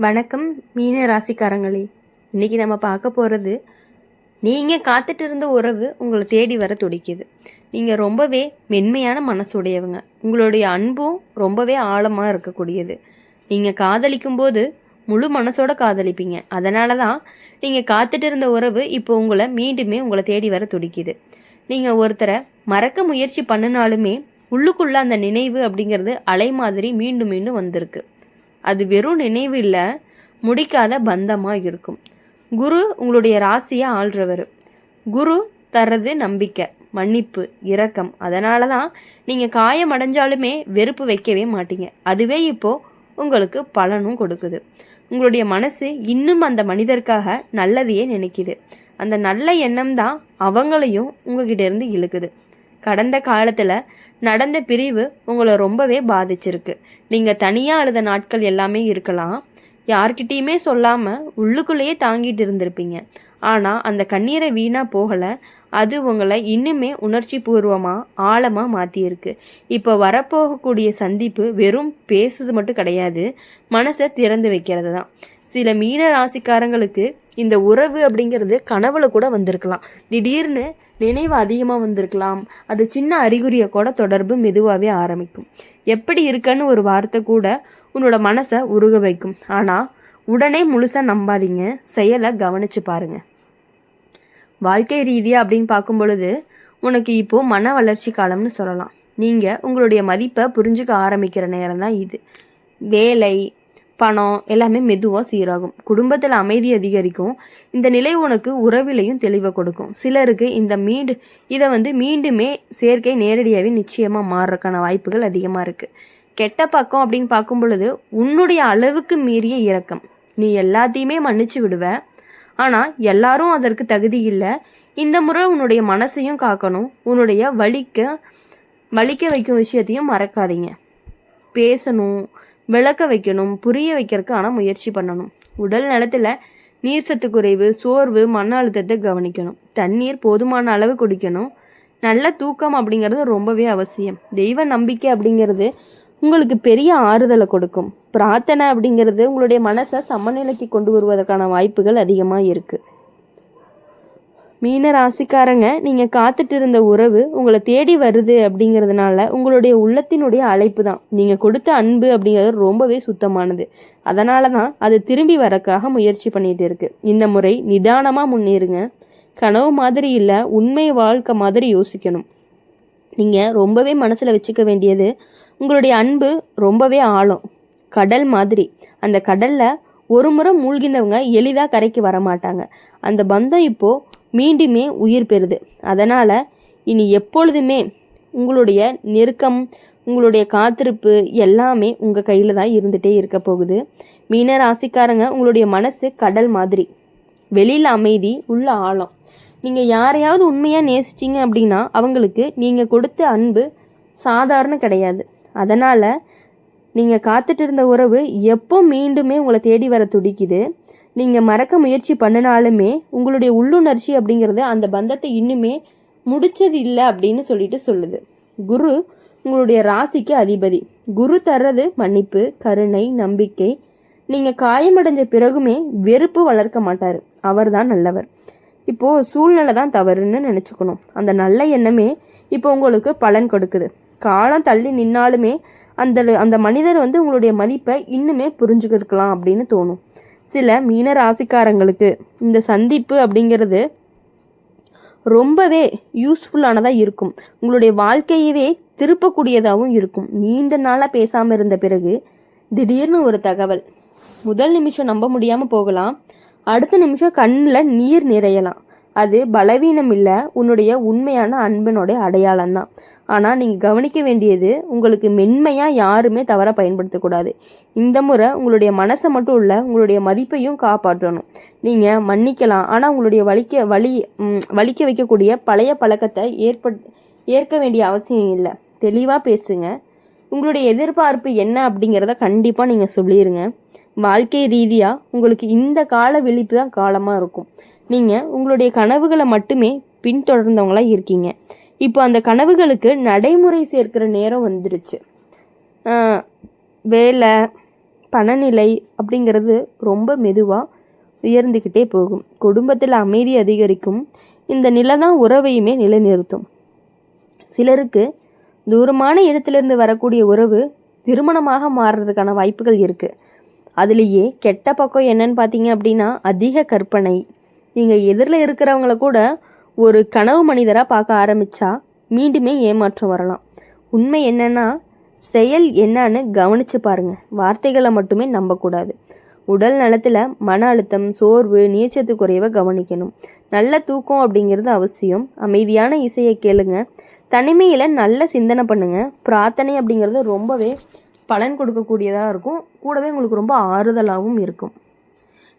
வணக்கம் மீன ராசிக்காரங்களே. இன்றைக்கி நம்ம பார்க்க போகிறது, நீங்கள் காத்துட்டு இருந்த உறவு உங்களை தேடி வர துடிக்குது. நீங்கள் ரொம்பவே மென்மையான மனசுடையவங்க. உங்களுடைய அன்பும் ரொம்பவே ஆழமாக இருக்கக்கூடியது. நீங்கள் காதலிக்கும் போது முழு மனசோட காதலிப்பீங்க. அதனால தான் நீங்கள் காத்துட்டு இருந்த உறவு இப்போ உங்களை தேடி வர துடிக்குது. நீங்கள் ஒருத்தரை மறக்க முயற்சி பண்ணினாலுமே உள்ளுக்குள்ளே அந்த நினைவு அப்படிங்கிறது அலை மாதிரி மீண்டும் மீண்டும் வந்திருக்கு. அது வெறும் நினைவு இல்லை, முடிக்காத பந்தமாக இருக்கும். குரு உங்களுடைய ராசியை ஆள்றவர். குரு தர்றது நம்பிக்கை, மன்னிப்பு, இரக்கம். அதனால தான் நீங்கள் காயம் அடைஞ்சாலுமே வெறுப்பு வைக்கவே மாட்டீங்க. அதுவே இப்போது உங்களுக்கு பலனும் கொடுக்குது. உங்களுடைய மனசு இன்னும் அந்த மனிதருக்காக நல்லதையே நினைக்குது. அந்த நல்ல எண்ணம் தான் அவங்களையும் உங்ககிட்ட இருந்து இழுக்குது. கடந்த காலத்தில் நடந்த பிரிவு உங்களை ரொம்பவே பாதிச்சிருக்கு. நீங்கள் தனியாக அழுத நாட்கள் எல்லாமே இருக்கலாம். யார்கிட்டையுமே சொல்லாமல் உள்ளுக்குள்ளேயே தாங்கிட்டு இருந்திருப்பீங்க. ஆனால் அந்த கண்ணீரை வீணாக போகலை. அது உங்களை இன்னுமே உணர்ச்சி பூர்வமாக ஆழமாக மாற்றியிருக்கு. இப்போ வரப்போகக்கூடிய சந்திப்பு வெறும் பேசுறது மட்டும் கிடையாது, மனசை திறந்து வைக்கிறது தான். சில மீன ராசிக்காரங்களுக்கு இந்த உறவு அப்படிங்கிறது கனவுல கூட வந்திருக்கலாம். திடீர்னு நினைவு அதிகமாக வந்திருக்கலாம். அது சின்ன அறிகுறியை கூட தொடர்பு மெதுவாகவே ஆரம்பிக்கும். எப்படி இருக்குன்னு ஒரு வார்த்தை கூட உன்னோட மனசை உருக வைக்கும். ஆனால் உடனே முழுசாக நம்பாதீங்க, செயலை கவனித்து பாருங்கள். வாழ்க்கை ரீதியாக அப்படின்னு பார்க்கும் பொழுது உனக்கு இப்போது மன வளர்ச்சி காலம்னு சொல்லலாம். நீங்கள் உங்களுடைய மதிப்பை புரிஞ்சுக்க ஆரம்பிக்கிற நேரம் தான் இது. வேலை, பணம் எல்லாமே மெதுவாக சீராகும். குடும்பத்தில் அமைதி அதிகரிக்கும். இந்த நிலை உனக்கு உறவிலையும் தெளிவை கொடுக்கும். சிலருக்கு இதை மீண்டுமே சேர்க்கை நேரடியாகவே நிச்சயமாக மாறுறதுக்கான வாய்ப்புகள் அதிகமாக இருக்குது. கெட்ட பக்கம் அப்படின்னு பார்க்கும் பொழுது உன்னுடைய அளவுக்கு மீறிய இரக்கம். நீ எல்லாத்தையுமே மன்னிச்சு விடுவ, ஆனால் எல்லாரும் அதற்கு தகுதி இல்லை. இந்த முறை உன்னுடைய மனசையும் காக்கணும். உன்னுடைய வலிக்க வைக்கும் விஷயத்தையும் மறக்காதீங்க. பேசணும், விளக்க வைக்கணும், புரிய வைக்கிறதுக்கான முயற்சி பண்ணணும். உடல் நலத்தில் நீர் சத்து குறைவு, சோர்வு, மன அழுத்தத்தை கவனிக்கணும். தண்ணீர் போதுமான அளவு குடிக்கணும். நல்ல தூக்கம் அப்படிங்கிறது ரொம்பவே அவசியம். தெய்வ நம்பிக்கை அப்படிங்கிறது உங்களுக்கு பெரிய ஆறுதலை கொடுக்கும். பிரார்த்தனை அப்படிங்கிறது உங்களுடைய மனசை சமநிலைக்கு கொண்டு வருவதற்கான வாய்ப்புகள் அதிகமாக இருக்குது. மீன ராசிக்காரங்க, நீங்கள் காத்துட்டு இருந்த உறவு உங்களை தேடி வருது அப்படிங்கிறதுனால உங்களுடைய உள்ளத்தினுடைய அழைப்பு தான். நீங்கள் கொடுத்த அன்பு அப்படிங்கிறது ரொம்பவே சுத்தமானது. அதனால தான் அது திரும்பி வரக்காக முயற்சி பண்ணிகிட்டு இருக்கு. இந்த முறை நிதானமாக முன்னேறுங்க. கனவு மாதிரி இல்லை, உண்மை வாழ்க்கை மாதிரி யோசிக்கணும். நீங்கள் ரொம்பவே மனசில் வச்சுக்க வேண்டியது, உங்களுடைய அன்பு ரொம்பவே ஆழம், கடல் மாதிரி. அந்த கடலில் ஒரு முறை மூழ்கினவங்க எளிதாக கரைக்கு வரமாட்டாங்க. அந்த பந்தம் இப்போது மீண்டுமே உயிர் பெறுது. அதனால் இனி எப்பொழுதுமே உங்களுடைய நெருக்கம், உங்களுடைய காத்திருப்பு எல்லாமே உங்கள் கையில் தான் இருந்துகிட்டே இருக்க போகுது. மீன ராசிக்காரங்க, உங்களுடைய மனசு கடல் மாதிரி. வெளியில் அமைதி, உள்ள ஆழம். நீங்கள் யாரையாவது உண்மையாக நேசிச்சிங்க அப்படின்னா அவங்களுக்கு நீங்கள் கொடுத்த அன்பு சாதாரண கிடையாது. அதனால் நீங்கள் காத்துட்டு இருந்த உறவு எப்போ மீண்டுமே உங்களை தேடி வர துடிக்குது. நீங்கள் மறக்க முயற்சி பண்ணினாலுமே உங்களுடைய உள்ளுணர்ச்சி அப்படிங்கிறது அந்த பந்தத்தை இன்னுமே முடிச்சது இல்லை அப்படின்னு சொல்லுது. குரு உங்களுடைய ராசிக்கு அதிபதி. குரு தர்றது மன்னிப்பு, கருணை, நம்பிக்கை. நீங்கள் காயமடைஞ்ச பிறகுமே வெறுப்பு வளர்க்க மாட்டார். அவர் தான் நல்லவர். இப்போது சூழ்நிலை தான் தவறுன்னு நினச்சிக்கணும். அந்த நல்ல எண்ணமே இப்போ உங்களுக்கு பலன் கொடுக்குது. காலம் தள்ளி நின்னாலுமே அந்த மனிதர் உங்களுடைய மதிப்பை இன்னுமே புரிஞ்சுக்கிருக்கலாம் அப்படின்னு தோணும். சில மீன ராசிக்காரங்களுக்கு இந்த சந்திப்பு அப்படிங்கிறது ரொம்பவே யூஸ்ஃபுல்லானதாக இருக்கும். உங்களுடைய வாழ்க்கையவே திருப்பக்கூடியதாகவும் இருக்கும். நீண்ட நாளாக பேசாமல் இருந்த பிறகு திடீர்னு ஒரு தகவல். முதல் நிமிஷம் நம்ப முடியாமல் போகலாம், அடுத்த நிமிஷம் கண்ணில் நீர் நிறையலாம். அது பலவீனம் இல்லை, உன்னுடைய உண்மையான அன்பினுடைய அடையாளம் தான். ஆனால் நீங்கள் கவனிக்க வேண்டியது, உங்களுக்கு மென்மையாக யாருமே தவறாக பயன்படுத்தக்கூடாது. இந்த முறை உங்களுடைய மனசை மட்டும் இல்லை, உங்களுடைய மதிப்பையும் காப்பாற்றணும். நீங்கள் மன்னிக்கலாம், ஆனால் உங்களுடைய வலிக்க வைக்கக்கூடிய பழைய பழக்கத்தை ஏற்க வேண்டிய அவசியம் இல்லை. தெளிவாக பேசுங்க. உங்களுடைய எதிர்பார்ப்பு என்ன அப்படிங்கிறத கண்டிப்பாக நீங்கள் சொல்லிடுங்க. வாழ்க்கை ரீதியாக உங்களுக்கு இந்த கால விழிப்பு தான் காலமாக இருக்கும். நீங்கள் உங்களுடைய கனவுகளை மட்டுமே பின்தொடர்ந்தவங்களாக இருக்கீங்க. இப்போ அந்த கனவுகளுக்கு நடைமுறை சேர்க்கிற நேரம் வந்துடுச்சு. வேலை, பணநிலை அப்படிங்கிறது ரொம்ப மெதுவாக உயர்ந்துக்கிட்டே போகும். குடும்பத்தில் அமைதி அதிகரிக்கும். இந்த நிலை தான் உறவையுமே நிலைநிறுத்தும். சிலருக்கு தூரமான இடத்துலேருந்து வரக்கூடிய உறவு திருமணமாக மாறுறதுக்கான வாய்ப்புகள் இருக்குது. அதுலேயே கெட்ட பக்கம் என்னன்னு பார்த்தீங்க அப்படின்னா அதிக கற்பனை. நீங்கள் எதிரில் இருக்கிறவங்கள கூட ஒரு கனவு மனிதராக பார்க்க ஆரம்பித்தா மீண்டுமே ஏமாற்றம் வரலாம். உண்மை என்னன்னா செயல் என்னன்னு கவனித்து பாருங்கள். வார்த்தைகளை மட்டுமே நம்பக்கூடாது. உடல் நலத்தில் மன அழுத்தம், சோர்வு, நீர்ச்சத்து குறைவை கவனிக்கணும். நல்ல தூக்கம் அப்படிங்கிறது அவசியம். அமைதியான இசையை கேளுங்க. தனிமையில் நல்ல சிந்தனை பண்ணுங்க. பிரார்த்தனை அப்படிங்கிறது ரொம்பவே பலன் கொடுக்கக்கூடியதாக இருக்கும். கூடவே உங்களுக்கு ரொம்ப ஆறுதலாகவும் இருக்கும்.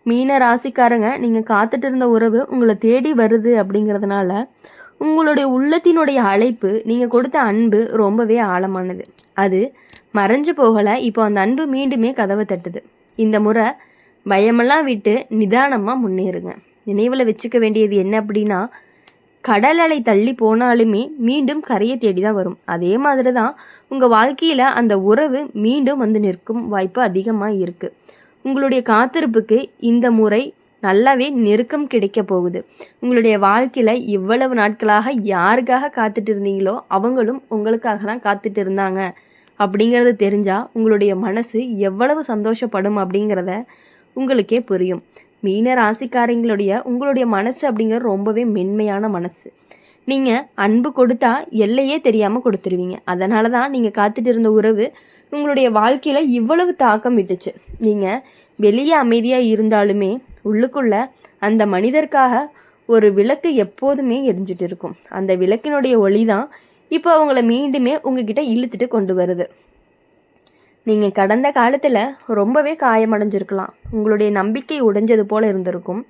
மீன ராசிக்காரங்க, நீங்கள் காத்துட்டு இருந்த உறவு உங்களை தேடி வருது அப்படிங்கிறதுனால உங்களுடைய உள்ளத்தினுடைய அழைப்பு, நீங்கள் கொடுத்த அன்பு ரொம்பவே ஆழமானது. அது மறைஞ்சு போகலை. இப்போ அந்த அன்பு மீண்டுமே கதவை தட்டுது. இந்த முறை பயமெல்லாம் விட்டு நிதானமாக முன்னேறுங்க. நினைவில் வச்சுக்க வேண்டியது என்ன அப்படின்னா, கடல் அலை தள்ளி போனாலுமே மீண்டும் கரையை தேடி தான் வரும். அதே மாதிரி தான் உங்கள் வாழ்க்கையில் அந்த உறவு மீண்டும் வந்து நிற்கும் வாய்ப்பு அதிகமாக இருக்குது. உங்களுடைய காத்திருப்புக்கு இந்த முறை நல்லாவே நெருக்கம் கிடைக்க போகுது. உங்களுடைய வாழ்க்கையில் இவ்வளவு நாட்களாக யாருக்காக காத்துட்டு இருந்தீங்களோ அவங்களும் உங்களுக்காக தான் காத்துட்டு இருந்தாங்க அப்படிங்கிறது தெரிஞ்சால் உங்களுடைய மனசு எவ்வளவு சந்தோஷப்படும் அப்படிங்கிறத உங்களுக்கே புரியும். மீன ராசிக்காரங்களுடைய உங்களுடைய மனசு அப்படிங்கிறது ரொம்பவே மென்மையான மனசு. நீங்கள் அன்பு கொடுத்தா எல்லையே தெரியாமல் கொடுத்துருவீங்க. அதனால தான் நீங்கள் காத்துட்டு இருந்த உறவு உங்களுடைய வாழ்க்கையில் இவ்வளவு தாக்கம் விட்டுச்சு. நீங்கள் வெளியே அமைதியாக இருந்தாலுமே உள்ளுக்குள்ள அந்த மனிதருக்காக ஒரு விளக்கு எப்போதுமே எரிஞ்சிட்டு இருக்கும். அந்த விளக்கினுடைய ஒளி தான் இப்போ அவங்கள மீண்டுமே உங்ககிட்ட இழுத்துட்டு கொண்டு வருது. நீங்கள் கடந்த காலத்தில் ரொம்பவே காயமடைஞ்சிருக்கலாம். உங்களுடைய நம்பிக்கை உடைஞ்சது போல் இருந்திருக்கும்.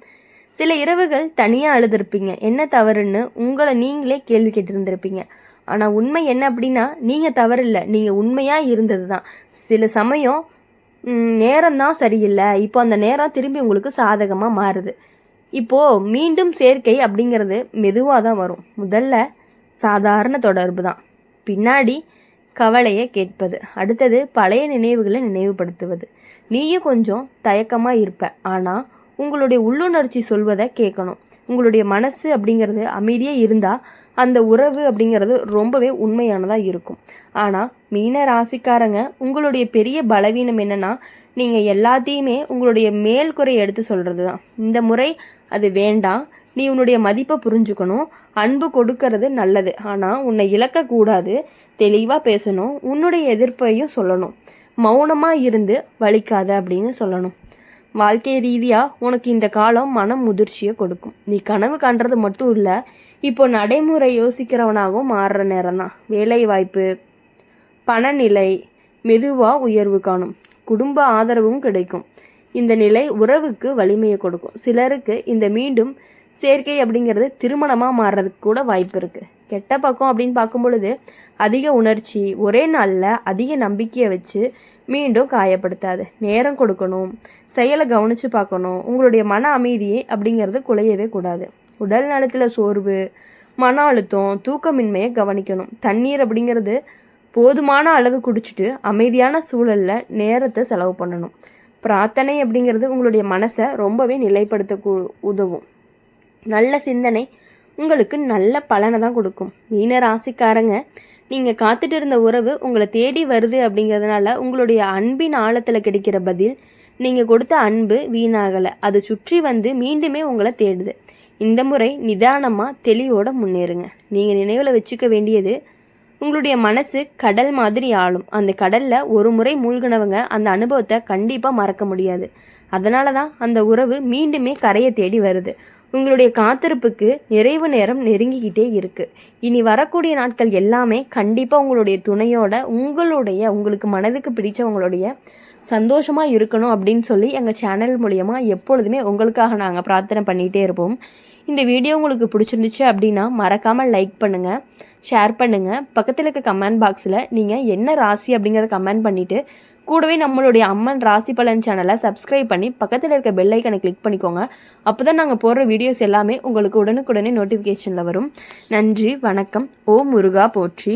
சில இரவுகள் தனியாக அழுதுருப்பீங்க. என்ன தவறுன்னு உங்களை நீங்களே கேள்வி கேட்டிருந்திருப்பீங்க. ஆனால் உண்மை என்ன அப்படின்னா, நீங்கள் தவறில்லை, நீங்கள் உண்மையாக இருந்தது தான். சில சமயம் நேரம்தான் சரியில்லை. இப்போ அந்த நேரம் திரும்பி உங்களுக்கு சாதகமாக மாறுது. இப்போது மீண்டும் சேர்க்கை அப்படிங்கிறது மெதுவாக தான் வரும். முதல்ல சாதாரண தொடர்பு தான், பின்னாடி கவலையை கேட்பது, அடுத்தது பழைய நினைவுகளை நினைவுபடுத்துவது. நீயும் கொஞ்சம் தயக்கமாக இருப்ப, ஆனால் உங்களுடைய உள்ளுணர்ச்சி சொல்வதை கேட்கணும். உங்களுடைய மனசு அப்படிங்கிறது அமைதியாக இருந்தால் அந்த உறவு அப்படிங்கிறது ரொம்பவே உண்மையானதாக இருக்கும். ஆனால் மீன ராசிக்காரங்க, உங்களுடைய பெரிய பலவீனம் என்னென்னா, நீங்கள் எல்லாத்தையுமே உங்களுடைய மேல்குறை எடுத்து சொல்கிறது தான். இந்த முறை அது வேண்டாம். நீ உன்னுடைய மதிப்பை புரிஞ்சுக்கணும். அன்பு கொடுக்கறது நல்லது, ஆனால் உன்னை இழக்கக்கூடாது. தெளிவாக பேசணும். உன்னுடைய எதிர்ப்பையும் சொல்லணும். மௌனமாக இருந்து வலிக்காத அப்படின்னு சொல்லணும். வாழ்க்கை ரீதியாக உனக்கு இந்த காலம் மனம் முதிர்ச்சியை கொடுக்கும். நீ கனவு காண்றது மட்டும் இல்லை, இப்போ நடைமுறை யோசிக்கிறவனாகவும் மாறுற நேரம் தான். வேலை வாய்ப்பு, பணநிலை மெதுவாக உயர்வு காணும். குடும்ப ஆதரவும் கிடைக்கும். இந்த நிலை உறவுக்கு வலிமையை கொடுக்கும். சிலருக்கு இந்த மீண்டும் சேர்க்கை அப்படிங்கிறது திருமணமாக மாறுறதுக்கு கூட வாய்ப்பு இருக்குது. கெட்ட பக்கம் அப்படின்னு பார்க்கும் பொழுது அதிக உணர்ச்சி, ஒரே நாளில் அதிக நம்பிக்கையை வச்சு மீண்டும் காயப்படுத்தாது. நேரம் கொடுக்கணும், செயலை கவனித்து பார்க்கணும். உங்களுடைய மன அமைதியை அப்படிங்கிறது குலையவே கூடாது. உடல் நலத்தில் சோர்வு, மன அழுத்தம், தூக்கமின்மையை கவனிக்கணும். தண்ணீர் அப்படிங்கிறது போதுமான அளவு குடிச்சிட்டு அமைதியான சூழலில் நேரத்தை செலவு பண்ணணும். பிரார்த்தனை அப்படிங்கிறது உங்களுடைய மனசை ரொம்பவே நிலைப்படுத்த உதவும். நல்ல சிந்தனை உங்களுக்கு நல்ல பலனை தான் கொடுக்கும். மீன ராசிக்காரங்க, நீங்கள் காத்துட்டு இருந்த உறவு உங்களை தேடி வருது அப்படிங்கிறதுனால உங்களுடைய அன்பின் ஆழத்தில் கிடைக்கிற பதில், நீங்கள் கொடுத்த அன்பு வீணாகலை. அது சுற்றி வந்து மீண்டுமே உங்களை தேடுது. இந்த முறை நிதானமாக தெளிவோடு முன்னேறுங்க. நீங்கள் நினைவில் வச்சுக்க வேண்டியது, உங்களுடைய மனசு கடல் மாதிரி ஆளும். அந்த கடலில் ஒரு முறை மூழ்கினவங்க அந்த அனுபவத்தை கண்டிப்பாக மறக்க முடியாது. அதனால தான் அந்த உறவு மீண்டுமே கரையை தேடி வருது. உங்களுடைய காத்திருப்புக்கு நிறைவு நேரம் நெருங்கிக்கிட்டே இருக்குது. இனி வரக்கூடிய நாட்கள் எல்லாமே கண்டிப்பாக உங்களுடைய துணையோட உங்களுக்கு மனதுக்கு பிடிச்சவங்களுடைய சந்தோஷமாக இருக்கணும் அப்படின்னு சொல்லி எங்கள் சேனல் மூலமா எப்பொழுதுமே உங்களுக்காக நாங்கள் பிரார்த்தனை பண்ணிகிட்டே இருப்போம். இந்த வீடியோ உங்களுக்கு பிடிச்சிருந்துச்சு அப்படின்னா மறக்காமல் லைக் பண்ணுங்கள், ஷேர் பண்ணுங்கள். பக்கத்தில் இருக்க கமெண்ட் பாக்ஸில் நீங்கள் என்ன ராசி அப்படிங்கிறத கமெண்ட் பண்ணிவிட்டு கூடவே நம்மளுடைய அம்மன் ராசி பலன் சேனலை சப்ஸ்கிரைப் பண்ணி பக்கத்தில் இருக்க பெல் ஐக்கனை கிளிக் பண்ணிக்கோங்க. அப்போ தான் நாங்கள் போடுற வீடியோஸ் எல்லாமே உங்களுக்கு உடனுக்குடனே நோட்டிஃபிகேஷனில் வரும். நன்றி, வணக்கம். ஓம் முருகா போற்றி.